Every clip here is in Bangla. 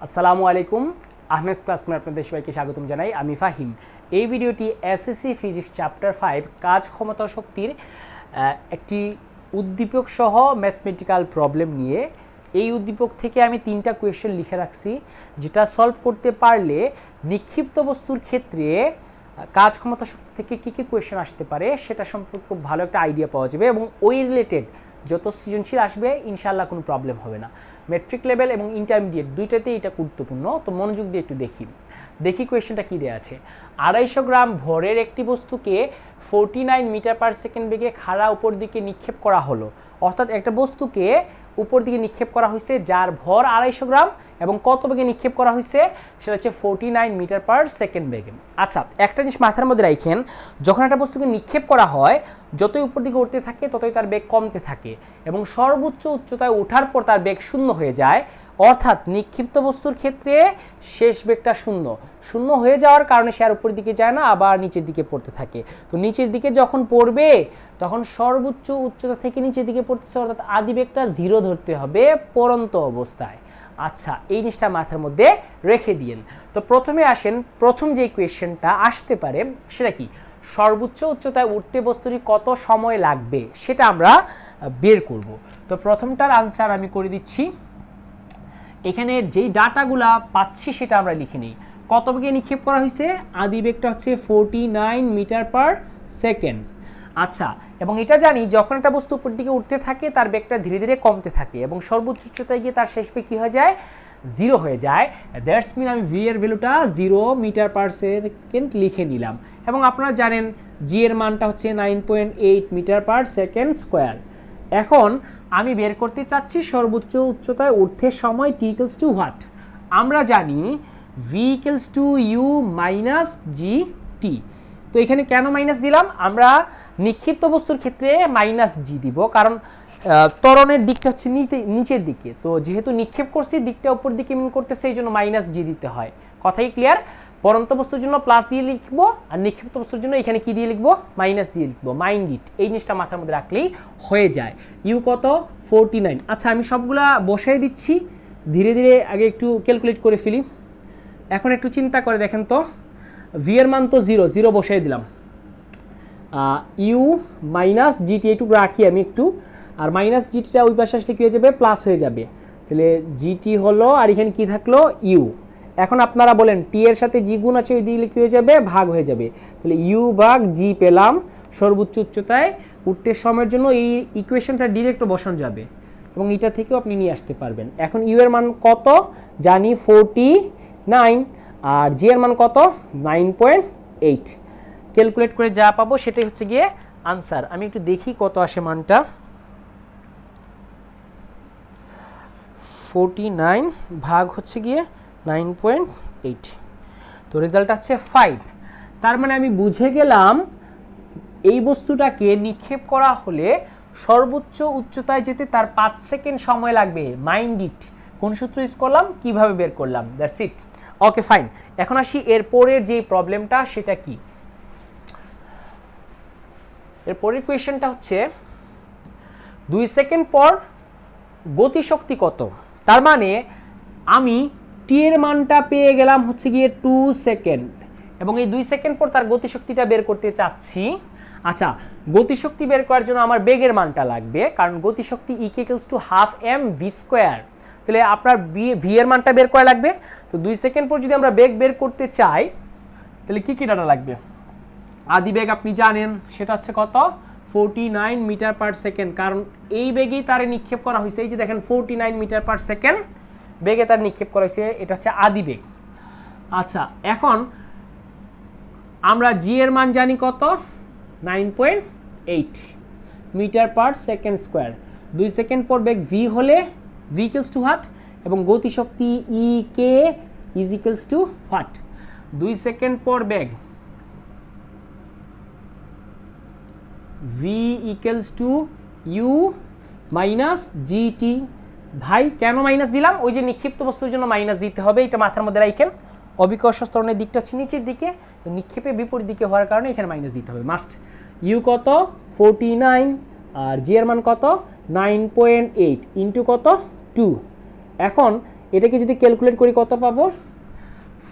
আসসালামু আলাইকুম, আহমেদ ক্লাসমে আপনাদের সবাইকে স্বাগতম জানাই। আমি ফাহিম। এই ভিডিওটি এসএসসি ফিজিক্স চ্যাপ্টার 5 কাজ ক্ষমতা শক্তির একটি উদ্দীপক সহ ম্যাথমেটিক্যাল প্রবলেম নিয়ে। এই উদ্দীপক থেকে আমি 3টা কোয়েশ্চেন লিখে রাখছি, যেটা সলভ করতে পারলে নিক্ষিপ্ত বস্তুর ক্ষেত্রে কাজ ক্ষমতা শক্তি থেকে কী কী কোয়েশ্চেন আসতে পারে সেটা সম্পর্কে খুব ভালো একটা আইডিয়া পাওয়া যাবে এবং ওই রিলেটেড যত সৃজনশীল আসবে ইনশাআল্লাহ কোনো প্রবলেম হবে না। মেট্রিক লেভেল এবং ইন্টারমিডিয়েট দুইটাতেই এটা গুরুত্বপূর্ণ। তো মনোযোগ দিয়ে একটু দেখি কোয়েশ্চেনটা কী দেওয়া আছে। 250 গ্রাম ভরের একটি বস্তুকে 49 মিটার পার সেকেন্ড বেগে খাড়া উপর দিকে নিক্ষেপ করা হলো। অর্থাৎ একটা বস্তুকে উপর দিকে নিক্ষেপ করা হয়েছে যার ভর 250 গ্রাম এবং কত বেগে নিক্ষেপ করা হয়েছে সেটা হচ্ছে 49 মিটার পার সেকেন্ড বেগে। আচ্ছা, একটা জিনিস মাথার মধ্যে রাখেন, যখন একটা বস্তুকে নিক্ষেপ করা হয় যতই উপর দিকে উঠতে থাকে ততই তার বেগ কমতে থাকে এবং সর্বোচ্চ উচ্চতায় ওঠার পর তার বেগ শূন্য হয়ে যায়। অর্থাৎ নিক্ষিপ্ত বস্তুর ক্ষেত্রে শেষ বেগটা শূন্য হয়ে যাওয়ার কারণে সে আর উপরের দিকে যায় না, আবার নিচের দিকে পড়তে থাকে। তো নিচের দিকে যখন পড়বে তখন সর্বোচ্চ উচ্চতা থেকে নিচের দিকে পড়তেছে, অর্থাৎ আদি বেগটা 0 ধরতে হবে পড়ন্ত অবস্থায়। আচ্ছা, এই জিনিসটা মাথার মধ্যে রেখে দিয়েন। তো প্রথমে আসেন, প্রথম যে কোয়েশ্চেনটা আসতে পারে সেটা কি, সর্বোচ্চ উচ্চতায় উঠতে বস্তুটি কত সময় লাগবে সেটা আমরা বের করব। তো প্রথমটার আনসার আমি করে দিচ্ছি। এখানে যেই ডাটাগুলা পাচ্ছি সেটা আমরা লিখে নিই। কত বেগে নিক্ষেপ করা হয়েছে? আদি বেগটা হচ্ছে 49 মিটার পার সেকেন্ড। আচ্ছা, এবং এটা জানি যখন একটা বস্তু উপর দিকে উঠতে থাকে তার বেগটা ধীরে ধীরে কমতে থাকে এবং সর্বোচ্চ উচ্চতায় গিয়ে তার শেষ বেগ কী হয়ে যায়? 0 হয়ে যায়। দ্যাটস মিন আমি ভি এর ভ্যালুটা 0 মিটার পার সেকেন্ড লিখে নিলাম এবং আপনারা জানেন জি এর মানটা হচ্ছে 9.8 মিটার পার সেকেন্ড স্কোয়ার। এখন আমি বের করতে চাচ্ছি সর্বোচ্চ উচ্চতায় উঠতে সময় টি ইকুয়ালস টু হোয়াট। আমরা জানি V equals to U minus G T. তো এখানে কেন মাইনাস দিলাম? আমরা নিক্ষিপ্ত বস্তুর ক্ষেত্রে মাইনাস জি দিব, কারণ ত্বরণের দিকটা হচ্ছে নিচের দিকে। তো যেহেতু নিক্ষেপ করছি দিকটা উপর দিকে মিন করতেছে, এই জন্য মাইনাস জি দিতে হয়। কথাই ক্লিয়ার? পরন্ত বস্তুর জন্য প্লাস দিয়ে লিখবো আর নিক্ষিপ্ত বস্তুর জন্য এখানে কি দিয়ে লিখবো? মাইনাস দিয়ে লিখবো। মাইন্ড ইট, এই জিনিসটা মাথার মধ্যে রাখলেই হয়ে যায়। ইউ কত? 49। আচ্ছা, আমি সবগুলা বসাই দিচ্ছি, ধীরে ধীরে আগে একটু ক্যালকুলেট করে ফেলি। এখন একটু চিন্তা করে দেখেন তো, ভি এর মান তো 0 বসাই দিলাম, ইউ মাইনাস জিটি এইটুকু রাখি আমি একটু, আর মাইনাস জিটিটা ওই পাশে আসলে কী হয়ে যাবে? প্লাস হয়ে যাবে। তাহলে জিটি হলো, আর এখানে কি থাকলো? ইউ। এখন আপনারা বলেন টি এর সাথে জি গুণ আছে, ওই দিলে কী হয়ে যাবে? ভাগ হয়ে যাবে। তাহলে ইউ ভাগ জি পেলাম সর্বোচ্চ উচ্চতায় উঠতে সময়ের জন্য। এই ইকুয়েশনটা ডিরেক্ট বসানো যাবে এবং এটা থেকেও আপনি নিয়ে আসতে পারবেন। এখন ইউ এর মান কত জানি? 49, আর জি এর মান কত? 9.8। ক্যালকুলেট করে যা পাবো সেটাই হচ্ছে গিয়ে আনসার। আমি একটু দেখি কত আসে মানটা। 49 ভাগ হচ্ছে গিয়ে 9.8, তো রেজাল্ট হচ্ছে 5। তার মানে আমি বুঝে গেলাম এই বস্তুটাকে নিক্ষেপ করা হলে সর্বোচ্চ উচ্চতায় যেতে তার 5 সেকেন্ড সময় লাগবে। Mind it. কোন সূত্র ইউজ করলাম, কিভাবে বের করলাম, দ্যাটস ইট। Okay, fine. এখন আসি এরপরের যে প্রবলেমটা, সেটা কি? এরপরের কোয়েশ্চেনটা হচ্ছে 2 সেকেন্ড পর গতিশক্তি কত? তার মানে আমি টি এর মানটা পেয়ে গেলাম হচ্ছে গিয়ে 2 সেকেন্ড এবং এই 2 সেকেন্ড পর তার গতিশক্তিটা বের করতে চাচ্ছি। আচ্ছা, গতিশক্তি বের করার জন্য আমার বেগের মানটা লাগবে, কারণ গতিশক্তি equals to half M V square. তাহলে আপনার ভি এর মানটা বের করা লাগবে। তো 2 সেকেন্ড পর যদি আমরা বেগ বের করতে চাই তাহলে কি ডাটা লাগবে? আদি বেগ আপনি জানেন সেটা হচ্ছে কত? 49 মিটার পার সেকেন্ড, কারণ এই বেগেই তার নিক্ষেপ করা হয়েছে। এই যে দেখেন 49 মিটার পার সেকেন্ড বেগে তার নিক্ষেপ করা হয়েছে, এটা হচ্ছে আদি বেগ। আচ্ছা, এখন আমরা জি এর মান জানি কত? 9.8 metre per second square. 2 second পর বেগ ভি হলে ভি ইকুয়ালস টু হোয়াট, এবং গতিশক্তি E K is equals to what? 2 second পর বেগ V equals to U minus GT. ভাই কেন মাইনাস দিলাম? ওই যে নিক্ষিপ্ত বস্তুর জন্য মাইনাস দিতে হবে, এটা মাথার মধ্যে রাখেন। অবিকর্ষ ত্বরণের দিকটা হচ্ছে নিচের দিকে, তো নিক্ষেপে বিপরীত দিকে হওয়ার কারণে এখানে মাইনাস দিতে হবে মাস্ট। ইউ কত? 49, আর জি এর মান কত? 9.8 ইন্টু কত? 2। এখন এটাকে যদি ক্যালকুলেট করি কত পাবো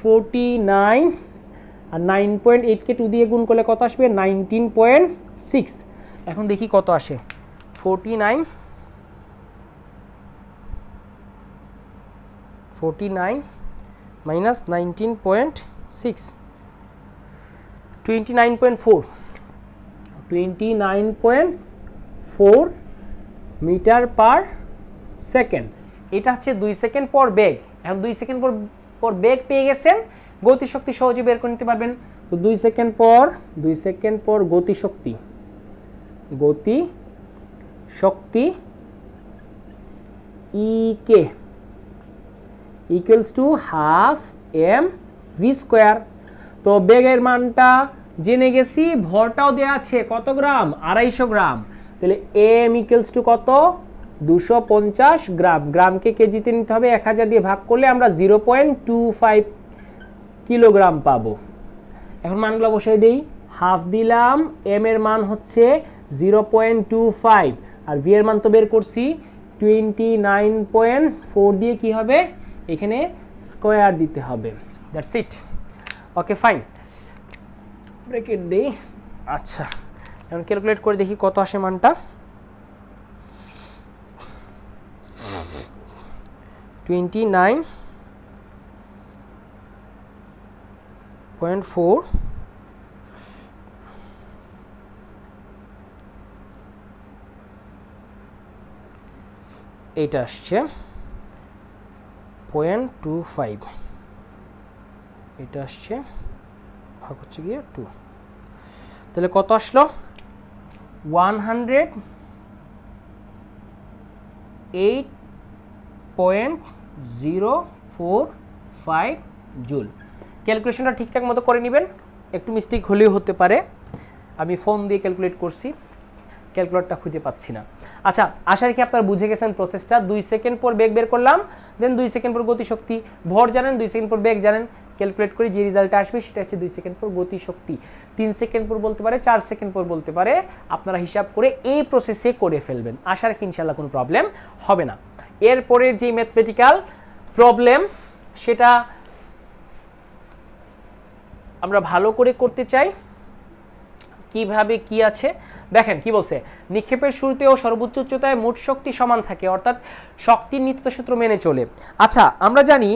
49 আর 9.8কে 2 দিয়ে গুণ করলে কত আসবে 19.6। এখন দেখি কত আসে 49 মাইনাস 19.6 29.4 মিটার পার সেকেন্ড। এটা হচ্ছে 2 সেকেন্ড পর বেগ। এখন 2 সেকেন্ড পর বেগ পেয়ে গেছেন, গতিশক্তি সহজে বের করে নিতে পারবেন। তো 2 সেকেন্ড পর গতিশক্তি E K equals to half M V square. তো বেগের মানটা জেনে গেছি, ভরটাও দেওয়া আছে কত গ্রাম 250 গ্রাম। তাহলে এম ইকুয়ালস টু কত 250 গ্রাম। গ্রামকে কেজিতে নিতে হবে, 1000 দিয়ে ভাগ করলে আমরা 0.25 কিলোগ্রাম পাবো। এখন মানগুলো বসাই দেই, হাফ দিলাম, এম এর মান হচ্ছে 0.25 আর ভি এর মান তো বের করছি 29.4 দিয়ে কি হবে এখানে স্কোয়ার দিতে হবে। That's it. Okay fine, bracket দিই। আচ্ছা, এখন ক্যালকুলেট করে দেখি কত আসে মানটা। 29.4 এটা আসছে 0.25, এটা আসছে ভাগ হচ্ছে গিয়ে 2, তাহলে কত আসলো 108.045 জুল। ক্যালকুলেশনটা ঠিকঠাক মতো করে নেবেন, একটু মিস্টেক হলেও হতে পারে। আমি ফোন দিয়ে ক্যালকুলেট করছি, ক্যালকুলেটরটা খুঁজে পাচ্ছি না। আচ্ছা, আশা রাখি আপনারা বুঝে গেছেন প্রসেসটা। 2 সেকেন্ড পর বেগ বের করলাম, দেন 2 সেকেন্ড পর গতিশক্তি, ভর জানেন, 2 সেকেন্ড পর বেগ জানেন, ক্যালকুলেট করে যে রেজাল্টটা আসবে সেটা হচ্ছে 2 সেকেন্ড পর গতিশক্তি। 3 সেকেন্ড পর বলতে পারে, 4 সেকেন্ড পর বলতে পারে, আপনারা হিসাব করে এই প্রসেসে করে ফেলবেন। আশা রাখি ইনশাল্লাহ কোনো প্রবলেম হবে না। এরপরের যে ম্যাথমেটিক্যাল প্রবলেম সেটা আমরা ভালো করে করতে চাই। কিভাবে কি আছে দেখেন, কি বলছে, নিক্ষেপের শুরুতে ও সর্বোচ্চ উচ্চতায় মোট শক্তি সমান থাকে, অর্থাৎ শক্তির নিত্যতা সূত্র মেনে চলে। আচ্ছা, আমরা জানি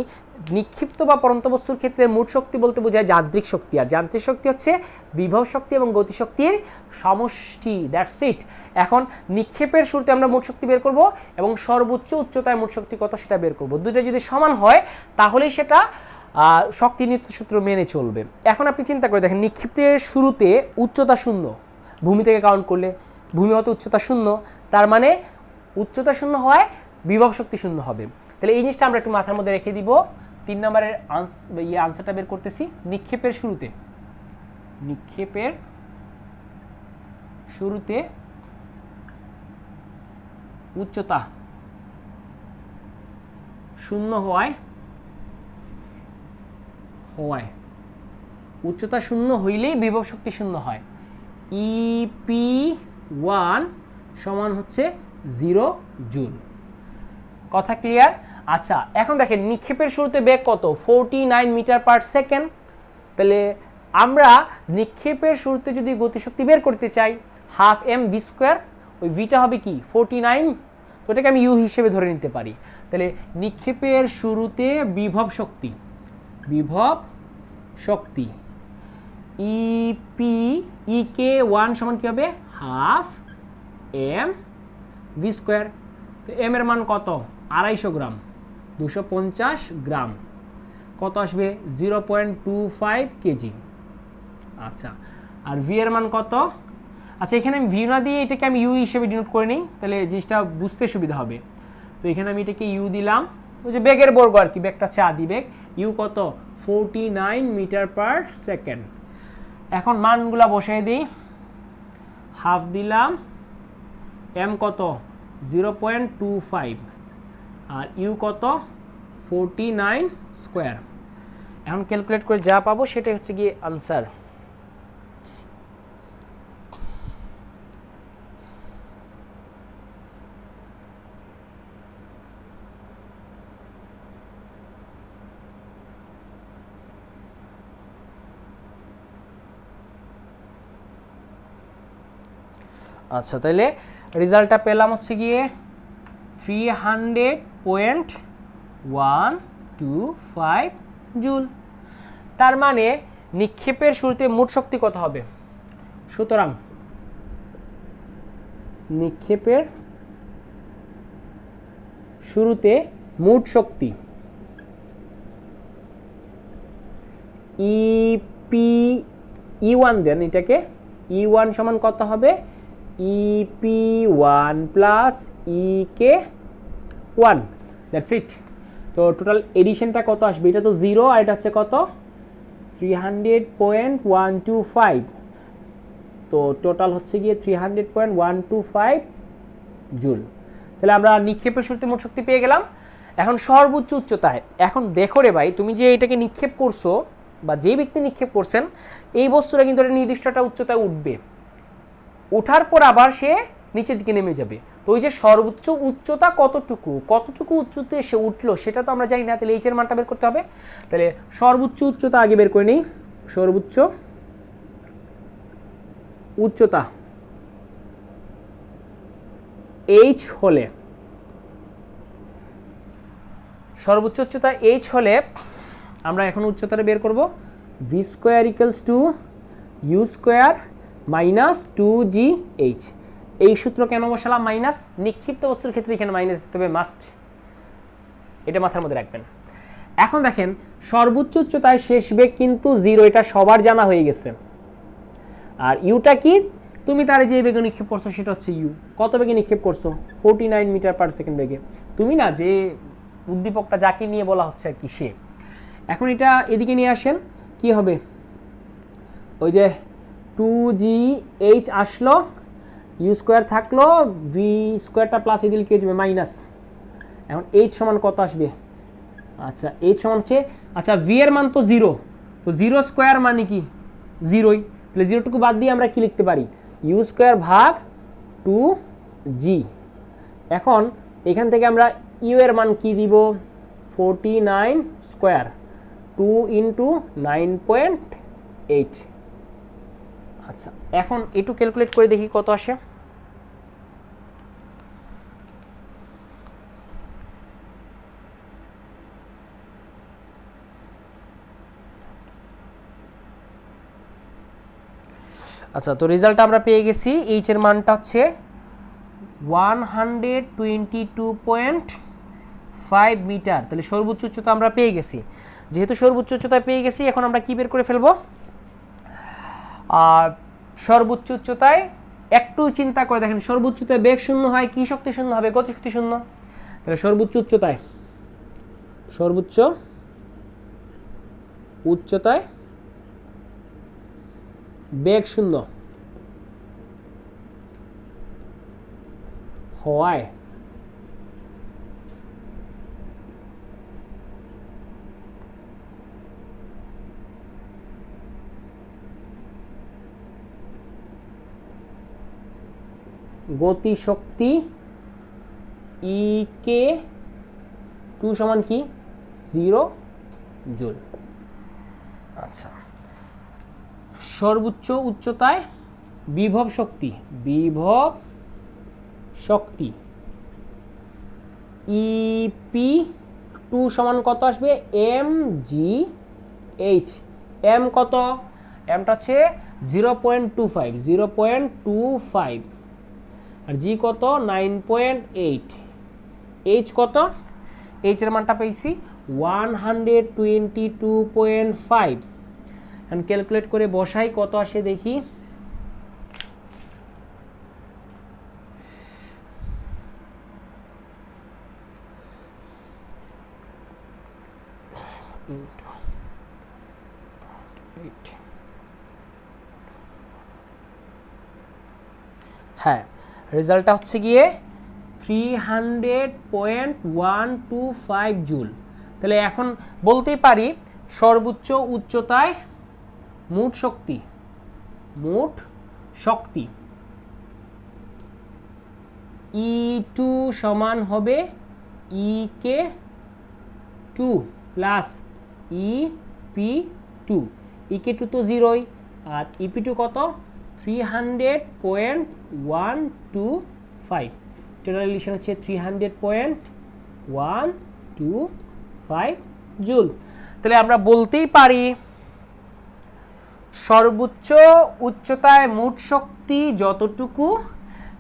নিক্ষিপ্ত বা পরন্ত বস্তুর ক্ষেত্রে মোট শক্তি বলতে বোঝায় যান্ত্রিক শক্তি, আর যান্ত্রিক শক্তি হচ্ছে বিভব শক্তি এবং গতিশক্তির সমষ্টি। That's it. এখন নিক্ষেপের শুরুতে আমরা মোট শক্তি বের করব এবং সর্বোচ্চ উচ্চতায় মোট শক্তি কত সেটা বের করব। দুটো যদি সমান হয় তাহলেই সেটা শক্তি নিত্যতা সূত্র মেনে চলবে। এখন আপনি চিন্তা করে দেখেন, নিক্ষিপ্তের শুরুতে উচ্চতা 0, ভূমি থেকে কাউন্ট করলে ভূমি হতে উচ্চতা 0, তার মানে উচ্চতা 0 হয়, বিভব শক্তি 0 হবে। তাহলে এই জিনিসটা আমরা একটু মাথার মধ্যে রেখে দিব। 3 নম্বরের আনসারটা বের করতেছি। নিক্ষেপের শুরুতে উচ্চতা 0 হওয়ায় উচ্চতা 0 হইলেই বিভব শক্তি 0 হয়। EP1 সমান হচ্ছে 0 জুল। কথা ক্লিয়ার? আচ্ছা, এখন দেখেন নিক্ষেপের শুরুতে বেগ কত 49 মিটার পার সেকেন্ড। তাহলে আমরা নিক্ষেপের শুরুতে যদি গতিশক্তি বের করতে চাই হাফ এম ভি স্কোয়ার, ওই ভিটা হবে কি 49, তো এটাকে আমি ইউ হিসেবে ধরে নিতে পারি। তাহলে নিক্ষেপের শুরুতে বিভব শক্তি EK1 সমান কি হবে হাফ এম ভি স্কোয়ার। তো এম এর মান কত 250 গ্রাম, 250 গ্রাম কত আসবে 0.25 কেজি। আচ্ছা, আর ভি এর মান কত? আচ্ছা, এখানে আমি ভি না দিয়ে এটাকে আমি ইউ হিসেবে ডিনোট করে নিই, তাহলে জিনিসটা বুঝতে সুবিধা হবে। তো এখানে আমি এটাকে ইউ দিলাম, ওই যে বেগের বর্গ আর কি, বেগটা হচ্ছে আদি বেগ। ইউ কত 49 মিটার পার সেকেন্ড। এখন মানগুলা বসাই দিই, হাফ দিলাম, এম কত 0.25 আর ইউ কত 49 স্কোয়ার। এখন ক্যালকুলেট করে যা পাবো সেটাই হচ্ছে গিয়ে আনসার। আচ্ছা, তাহলে রেজাল্টটা পেলাম হচ্ছে গিয়ে 300.125 জুল। তার মানে নিক্ষেপের শুরুতে মোট শক্তি কত হবে? সুতরাং নিক্ষেপের শুরুতে মোট শক্তি E1 দেন, এটাকে E1 সমান কত হবে? EP1 plus EK1, that's it. তো টোটাল এডিশনটা কত আসবে? এটা তো 0 আর এটা হচ্ছে কত? 300.125। তো টোটাল হচ্ছে গিয়ে 300.125 জুল। তাহলে আমরা নিক্ষেপের শুরুতে মোট শক্তি পেয়ে গেলাম। এখন সর্বোচ্চ উচ্চতায়, এখন দেখো রে ভাই, তুমি যে এটাকে নিক্ষেপ করছো বা যে ব্যক্তি নিক্ষেপ করছেন, এই বস্তুটা কিন্তু একটা নির্দিষ্ট একটা উচ্চতায় উঠবে, ওঠার পর আবার সে নিচের দিকে নেমে যাবে। তো ওই যে সর্বোচ্চ উচ্চতা কতটুকু উচ্চতে সে উঠলো সেটা তো আমরা জানি না। তাহলে এইচ এর মানটা বের করতে হবে। তাহলে সর্বোচ্চ উচ্চতা আগে বের করে নিই। সর্বোচ্চ উচ্চতা এইচ হলে, সর্বোচ্চ উচ্চতা এইচ হলে আমরা এখন উচ্চতাটা বের করব। V square equals to U square minus 2GH। এই সূত্র কেন বসালাম মাইনাস? নিক্ষিপ্ত বস্তুর ক্ষেত্রে এখানে মাইনাস দিতে হবে, মাস্ট। এটা মাথার মধ্যে রাখবেন। এখন দেখেন সর্বোচ্চ উচ্চতায় শেষ বেগ কিন্তু 0, এটা সবার জানা হয়ে গেছে। আর ইউটা কি? তুমি তার যে বেগে নিক্ষেপ করছো সেটা হচ্ছে ইউ। কত বেগে নিক্ষেপ করছো? 49 মিটার পার সেকেন্ড বেগে। তুমি না, যে উদ্দীপকটা যাকে নিয়ে বলা হচ্ছে আর কি, সে। এখন এটা এদিকে নিয়ে আসেন, কি হবে? ওই যে 2GH আসলো, ইউ স্কোয়ার থাকলো, ভি স্কোয়ারটা প্লাস এদিকে কি যাবে? মাইনাস। এখন এইচ সমান কত আসবে? আচ্ছা, এইচ সমান হচ্ছে, আচ্ছা ভি এর মান তো 0, তো 0 স্কোয়ার মানে কি? 0ই। তাহলে 0টুকু বাদ দিয়ে আমরা কি লিখতে পারি? ইউ স্কোয়ার ভাগ 2G। এখন এখান থেকে আমরা ইউ এর মান কি দিব? 49 স্কোয়ার, 2 ইন্টু 9.8। আচ্ছা, এখন একটু ক্যালকুলেট করে দেখি কত আসে। আচ্ছা, তো রেজাল্টটা আমরা পেয়ে গেছি। এইচ এর মানটা হচ্ছে 122.5 মিটার। তাহলে সর্বোচ্চ উচ্চতা আমরা পেয়ে গেছি। যেহেতু সর্বোচ্চ উচ্চতা পেয়ে গেছি, এখন আমরা কি বের করে ফেলবো? সর্বোচ্চ উচ্চতায় একটু চিন্তা করে দেখেন, সর্বোচ্চ উচ্চতায় বেগ শূন্য হয়, কি শক্তি শূন্য হবে? গতিশক্তি শূন্য। তাহলে সর্বোচ্চ উচ্চতায় বেগ শূন্য হওয়ায় গতিশক্তি EK2 সমান কি? 0 জুল। আচ্ছা, সর্বোচ্চ উচ্চতায় বিভব শক্তি EP2 সমান কত আসবে? mgh। m কত? mটা হচ্ছে 0.25, আর জি কত? 9.8। এইচ কত? এইচ এর মানটা পেয়েছি 122.5। এখন ক্যালকুলেট করে বসাই, কত আসে দেখি। হ্যাঁ, রেজাল্টটা হচ্ছে গিয়ে 300.125 জুল। তাহলে এখন বলতেই পারি সর্বোচ্চ উচ্চতায় মোট শক্তি E2 সমান হবে EK2 প্লাস EP2। EK2 তো 0ই, আর EP2 কত? 300.125, টোটাল রিলেশন হচ্ছে 300.125 জুল। তাহলে আমরা বলতেই পারি সর্বোচ্চ উচ্চতায় মোট শক্তি যতটুকু,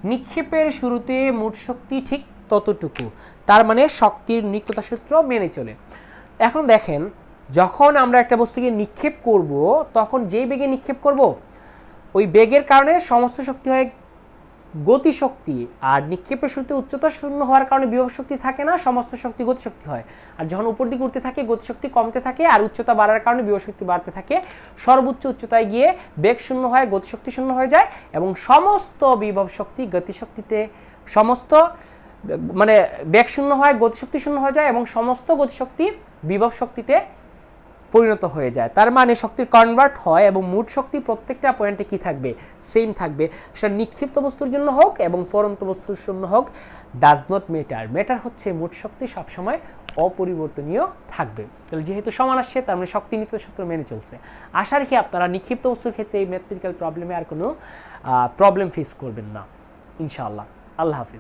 নিক্ষেপের শুরুতে মোট শক্তি ঠিক ততটুকু, তার মানে শক্তির নিত্যতা সূত্র মেনে চলে। এখন দেখেন, যখন আমরা একটা বস্তুকে নিক্ষেপ করব, তখন যেই বেগে নিক্ষেপ করব ওই বেগের কারণে সমস্ত শক্তি হয় গতিশক্তি, আর নিক্ষেপের শুরুতে উচ্চতা শূন্য হওয়ার কারণে বিভব শক্তি থাকে না, সমস্ত শক্তি গতিশক্তি হয়। আর যখন উপর দিকে উঠতে থাকে গতিশক্তি কমতে থাকে, আর উচ্চতা বাড়ার কারণে বিভব শক্তি বাড়তে থাকে। সর্বোচ্চ উচ্চতায় গিয়ে বেগ শূন্য হয়, গতিশক্তি শূন্য হয়ে যায়, এবং সমস্ত বিভব শক্তি গতিশক্তিতে, সমস্ত মানে বেগ শূন্য হয়, গতিশক্তি শূন্য হয়ে যায়, এবং সমস্ত গতিশক্তি বিভব শক্তিতে পরিণত হয়ে যায়। তার মানে শক্তির কনভার্ট হয় এবং মোট শক্তি প্রত্যেকটা পয়েন্টে কি থাকবে, সেম থাকবে। সেটা নিক্ষিপ্ত বস্তুর জন্য হোক এবং ফরন্ত বস্তুর জন্য হোক, ডাজ নট ম্যাটার। ম্যাটার হচ্ছে মোট শক্তি সবসময় অপরিবর্তনীয় থাকবে। তাহলে যেহেতু সমান আসছে, তার মানে শক্তি নিত্যতা সূত্র মেনে চলছে। আশা রাখি আপনারা নিক্ষিপ্ত বস্তুর ক্ষেত্রে এই ম্যাথমেটিক্যাল প্রবলেমে আর কোনো প্রবলেম ফেস করবেন না ইনশাআল্লাহ। আল্লাহ হাফিজ।